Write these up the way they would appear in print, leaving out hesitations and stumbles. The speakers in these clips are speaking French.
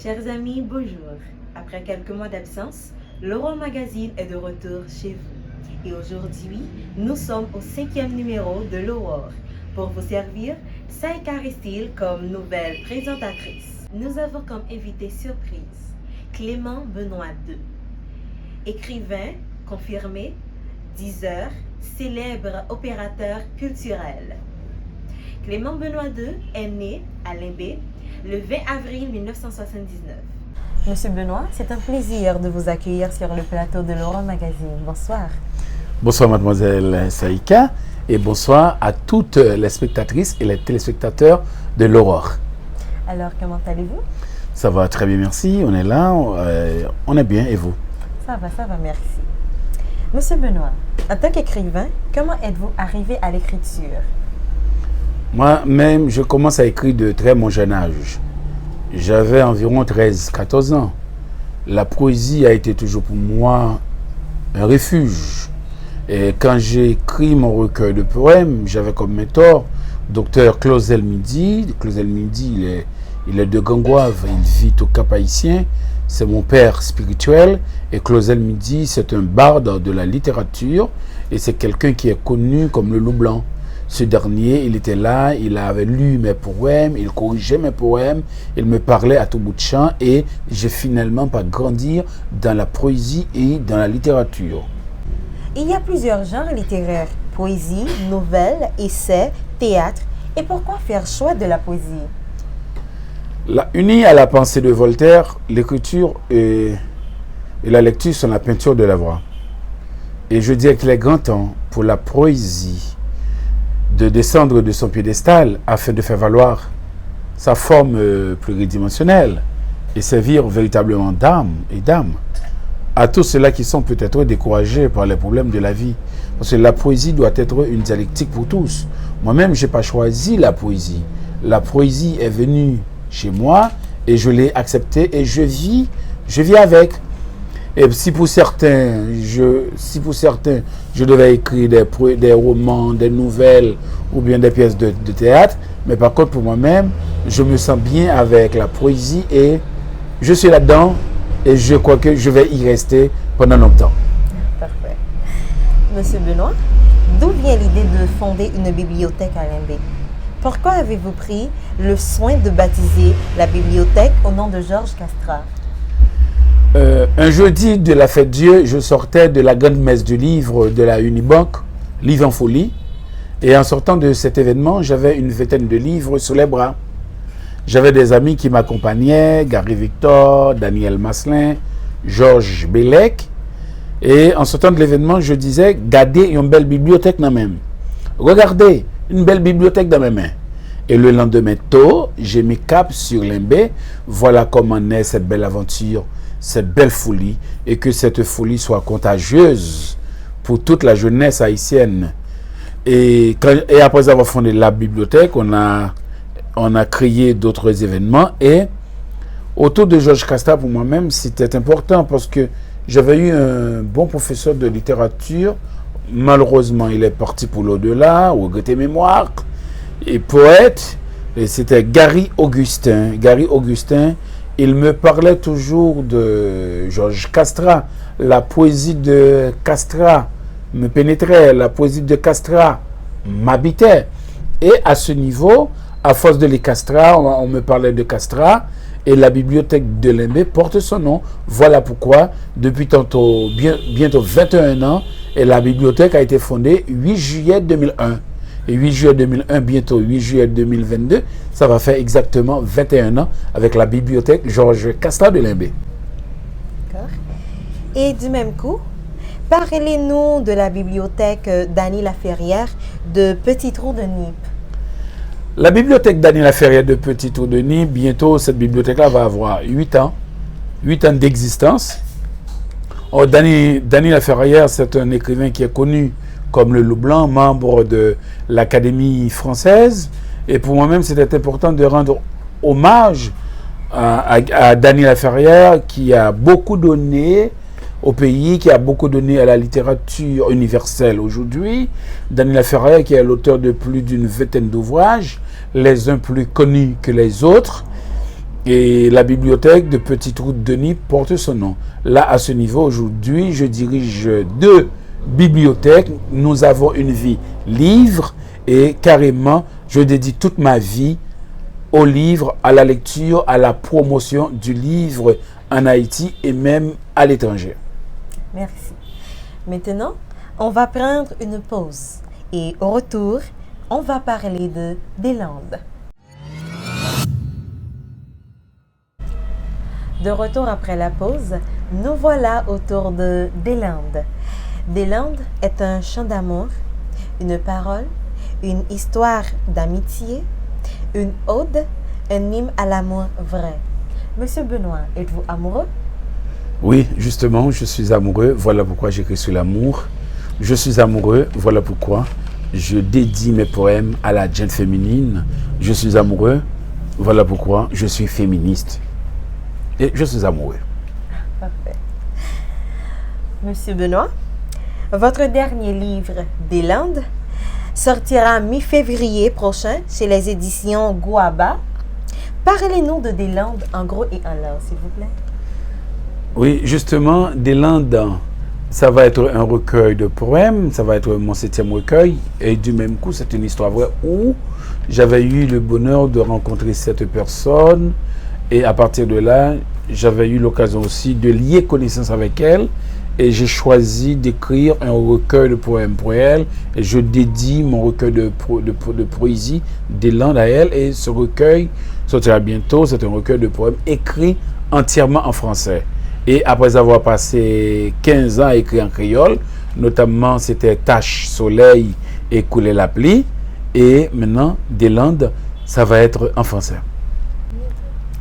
Chers amis, bonjour. Après quelques mois d'absence, l'Aurore Magazine est de retour chez vous. Et aujourd'hui, nous sommes au 5e numéro de l'Aurore. Pour vous servir, Saïka Ristil comme nouvelle présentatrice. Nous avons comme invité surprise Clément Benoît II. Écrivain, confirmé, diseur, célèbre opérateur culturel. Clément Benoît II est né à Limbé le 20 avril 1979. Monsieur Benoît, c'est un plaisir de vous accueillir sur le plateau de l'Aurore Magazine. Bonsoir. Bonsoir mademoiselle Saïka et bonsoir à toutes les spectatrices et les téléspectateurs de l'Aurore. Alors, comment allez-vous? Ça va très bien, merci. On est là, on est bien et vous? Ça va, merci. Monsieur Benoît, en tant qu'écrivain, comment êtes-vous arrivé à l'écriture? Moi-même, je commence à écrire de très mon jeune âge. J'avais environ 13-14 ans. La poésie a été toujours pour moi un refuge. Et quand j'ai écrit mon recueil de poèmes, j'avais comme mentor docteur Clausel Midi. Clausel Midi, il est de Gangoave, il vit au Cap-Haïtien. C'est mon père spirituel. Et Clausel Midi, c'est un barde de la littérature. Et c'est quelqu'un qui est connu comme le loup blanc. Ce dernier, il était là, il avait lu mes poèmes, il corrigeait mes poèmes, il me parlait à tout bout de champ et j'ai finalement pas grandir dans la poésie et dans la littérature. Il y a plusieurs genres littéraires, poésie, nouvelles, essais, théâtre. Et pourquoi faire choix de la poésie? Unie à la pensée de Voltaire, l'écriture et la lecture sont la peinture de la voix. Et je dirais qu'il est grand temps pour la poésie de descendre de son piédestal afin de faire valoir sa forme pluridimensionnelle et servir véritablement d'âme et d'âme à tous ceux-là qui sont peut-être découragés par les problèmes de la vie. Parce que la poésie doit être une dialectique pour tous. Moi-même, je n'ai pas choisi la poésie. La poésie est venue chez moi et je l'ai acceptée et je vis avec. Et si pour certains, je devais écrire des romans, des nouvelles ou bien des pièces de théâtre, mais par contre pour moi-même, je me sens bien avec la poésie et je suis là-dedans et je crois que je vais y rester pendant longtemps. Parfait. Monsieur Benoît, d'où vient l'idée de fonder une bibliothèque à Limbé? Pourquoi avez-vous pris le soin de baptiser la bibliothèque au nom de Georges Castrat? Un jeudi de la fête Dieu, je sortais de la grande messe du livre de la Unibank, Livre en folie. Et en sortant de cet événement, j'avais une vingtaine de livres sur les bras. J'avais des amis qui m'accompagnaient, Gary Victor, Daniel Maslin, Georges Bellec. Et en sortant de l'événement, je disais, gardez une belle bibliothèque dans mes mains. Regardez, une belle bibliothèque dans mes mains. Et le lendemain tôt, j'ai mis cap sur Limbé. Voilà comment naît cette belle aventure, cette belle folie, et que cette folie soit contagieuse pour toute la jeunesse haïtienne. Et après avoir fondé la bibliothèque, on a créé d'autres événements. Et autour de Georges Castrat, pour moi-même, c'était important parce que j'avais eu un bon professeur de littérature. Malheureusement, il est parti pour l'au-delà, au regretté mémoire, et poète. Et c'était Gary Augustin. Gary Augustin, il me parlait toujours de Georges Castrat. La poésie de Castrat me pénétrait, la poésie de Castrat m'habitait. Et à ce niveau, à force de les Castrat, on me parlait de Castrat et la bibliothèque de Limbé porte son nom. Voilà pourquoi, depuis bientôt 21 ans, et la bibliothèque a été fondée 8 juillet 2001. Et 8 juillet 2001, bientôt 8 juillet 2022, ça va faire exactement 21 ans avec la bibliothèque Georges Castrat de Limbé. D'accord. Et du même coup, parlez-nous de la bibliothèque Dany Laferrière de Petit-Trou-de-Nip. La bibliothèque Dany Laferrière de Petit-Trou-de-Nip, bientôt cette bibliothèque-là va avoir 8 ans d'existence. Dany Laferrière, c'est un écrivain qui est connu comme le Loup Blanc, membre de l'Académie française. Et pour moi-même, c'était important de rendre hommage à Dany Laferrière, qui a beaucoup donné au pays, qui a beaucoup donné à la littérature universelle aujourd'hui. Dany Laferrière, qui est l'auteur de plus d'une vingtaine d'ouvrages, les uns plus connus que les autres. Et la bibliothèque de Petite Route Denis porte son nom. Là, à ce niveau, aujourd'hui, je dirige 2 bibliothèques. Nous avons une vie livre et carrément, je dédie toute ma vie au livre, à la lecture, à la promotion du livre en Haïti et même à l'étranger. Merci. Maintenant, on va prendre une pause et au retour, on va parler des Landes. De retour après la pause, nous voilà autour des Landes. Des Landes est un chant d'amour, une parole, une histoire d'amitié, une ode, un hymne à l'amour vrai. Monsieur Benoît, êtes-vous amoureux? Oui, justement, je suis amoureux. Voilà pourquoi j'écris sur l'amour. Je suis amoureux. Voilà pourquoi je dédie mes poèmes à la gente féminine. Je suis amoureux. Voilà pourquoi je suis féministe. Et je suis amoureux. Parfait. Monsieur Benoît, votre dernier livre, Des Landes, sortira mi-février prochain chez les éditions Guaba. Parlez-nous de Des Landes en gros et en large, s'il vous plaît. Oui, justement, Des Landes, ça va être un recueil de poèmes, ça va être mon 7e recueil, et du même coup, c'est une histoire vraie où j'avais eu le bonheur de rencontrer cette personne, et à partir de là, j'avais eu l'occasion aussi de lier connaissance avec elle, et j'ai choisi d'écrire un recueil de poèmes pour elle, et je dédie mon recueil de poésie Des Landes à elle, et ce recueil sortira bientôt. C'est un recueil de poèmes écrit entièrement en français. Et après avoir passé 15 ans à écrire en créole, notamment c'était Tache, Soleil et Couler la pluie, et maintenant Des Landes, ça va être en français.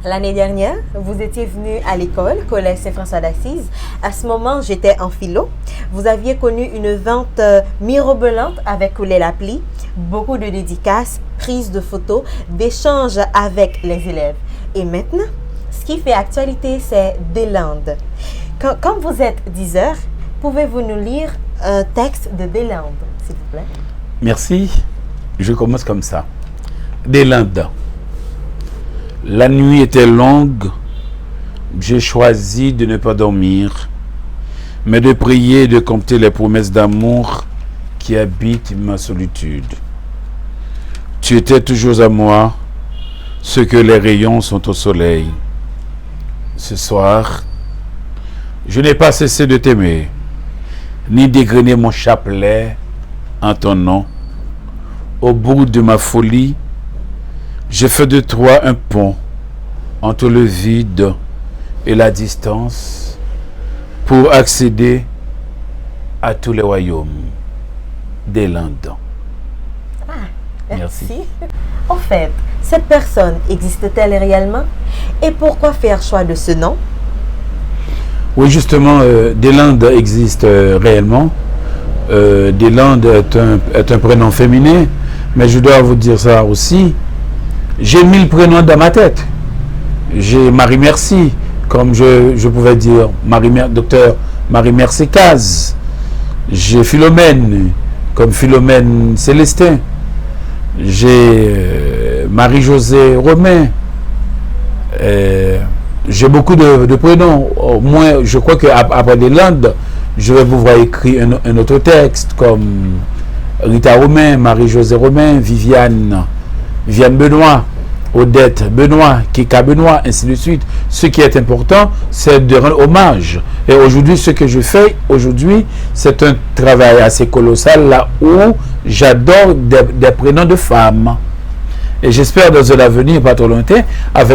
L'année dernière, vous étiez venu à l'école, Collège Saint-François d'Assise. À ce moment, j'étais en philo. Vous aviez connu une vente mirobolante avec Couler la pluie, beaucoup de dédicaces, prises de photos, d'échanges avec les élèves. Et maintenant, ce qui fait actualité, c'est Des Landes. Comme vous êtes 10 heures, pouvez-vous nous lire un texte de Des Landes, s'il vous plaît? Merci. Je commence comme ça. Des Landes. La nuit était longue. J'ai choisi de ne pas dormir, mais de prier et de compter les promesses d'amour qui habitent ma solitude. Tu étais toujours à moi, ce que les rayons sont au soleil. Ce soir, je n'ai pas cessé de t'aimer, ni d'égrener mon chapelet en ton nom. Au bout de ma folie, j'ai fait de toi un pont entre le vide et la distance pour accéder à tous les royaumes des Landes. Ah, merci. En fait, cette personne existe-t-elle réellement? Et pourquoi faire choix de ce nom? Oui, justement, Des Landes existe réellement. Des Landes est un prénom féminin, mais je dois vous dire ça aussi. J'ai 1000 prénoms dans ma tête. J'ai Marie Merci, comme je pouvais dire, docteur Marie Merci Caz. J'ai Philomène, comme Philomène Célestin. J'ai Marie-Josée Romain. J'ai beaucoup de prénoms. Au moins, je crois qu'après Des Landes, je vais pouvoir écrire un autre texte, comme Rita Romain, Marie-Josée Romain, Viviane Benoît, Odette Benoît, Kika Benoît, ainsi de suite. Ce qui est important, c'est de rendre hommage. Et aujourd'hui, ce que je fais aujourd'hui, c'est un travail assez colossal là où j'adore des prénoms de femmes. Et j'espère dans un avenir pas trop lointain,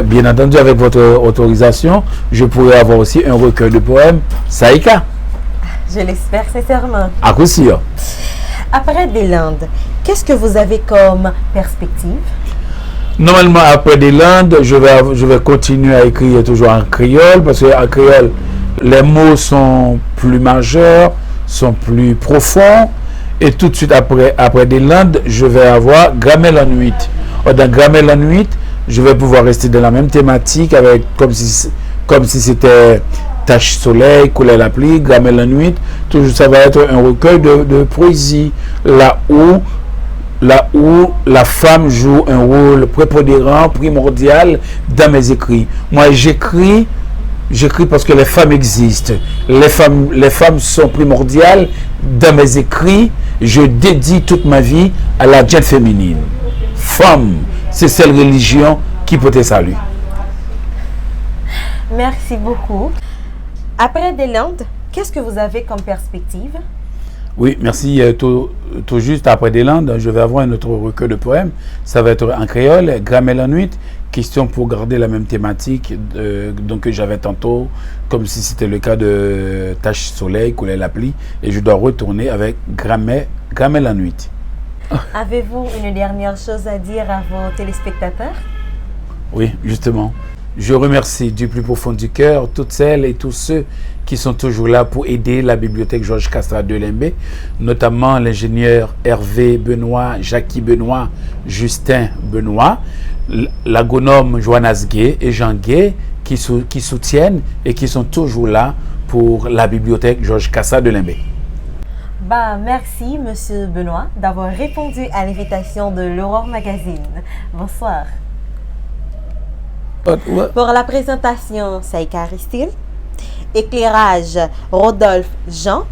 bien entendu avec votre autorisation, je pourrai avoir aussi un recueil de poèmes Saïka. Je l'espère sincèrement. À coup sûr. Après Des Landes, qu'est-ce que vous avez comme perspective? Normalement, après Des Landes, je vais continuer à écrire toujours en créole, parce qu'en créole, les mots sont plus majeurs, sont plus profonds. Et tout de suite après Des Landes, je vais avoir Grammaire la nuit. Dans Grammaire la nuit, je vais pouvoir rester dans la même thématique, avec comme si c'était Tache Soleil, Couler la pluie, Grammaire la nuit. Toujours, ça va être un recueil de poésie, là où là où la femme joue un rôle prépondérant, primordial dans mes écrits. Moi, j'écris parce que les femmes existent. Les femmes sont primordiales dans mes écrits. Je dédie toute ma vie à la gente féminine. Femme, c'est celle religion qui peut te saluer. Merci beaucoup. Après des Landes, qu'est-ce que vous avez comme perspective? Oui, merci. Tout juste après des Landes, je vais avoir un autre recueil de poèmes. Ça va être en créole, Grammaire la nuit. Question pour garder la même thématique donc que j'avais tantôt, comme si c'était le cas de Tache Soleil, couler la pluie. Et je dois retourner avec Grammaire la nuit. Avez-vous une dernière chose à dire à vos téléspectateurs? Oui, justement. Je remercie du plus profond du cœur toutes celles et tous ceux qui sont toujours là pour aider la bibliothèque Georges Castrat de Limbé, notamment l'ingénieur Hervé Benoît, Jackie Benoît, Justin Benoît, l'agonome Joannas Gay et Jean Gay qui soutiennent et qui sont toujours là pour la bibliothèque Georges Castrat de Limbé. Merci, Monsieur Benoît, d'avoir répondu à l'invitation de l'Aurore Magazine. Bonsoir. Pour la présentation, c'est Aristide. Éclairage, Rodolphe Jean.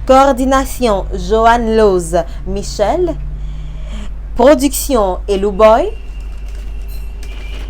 Coordination, Joanne Lose Michel. Production, Elou Boy.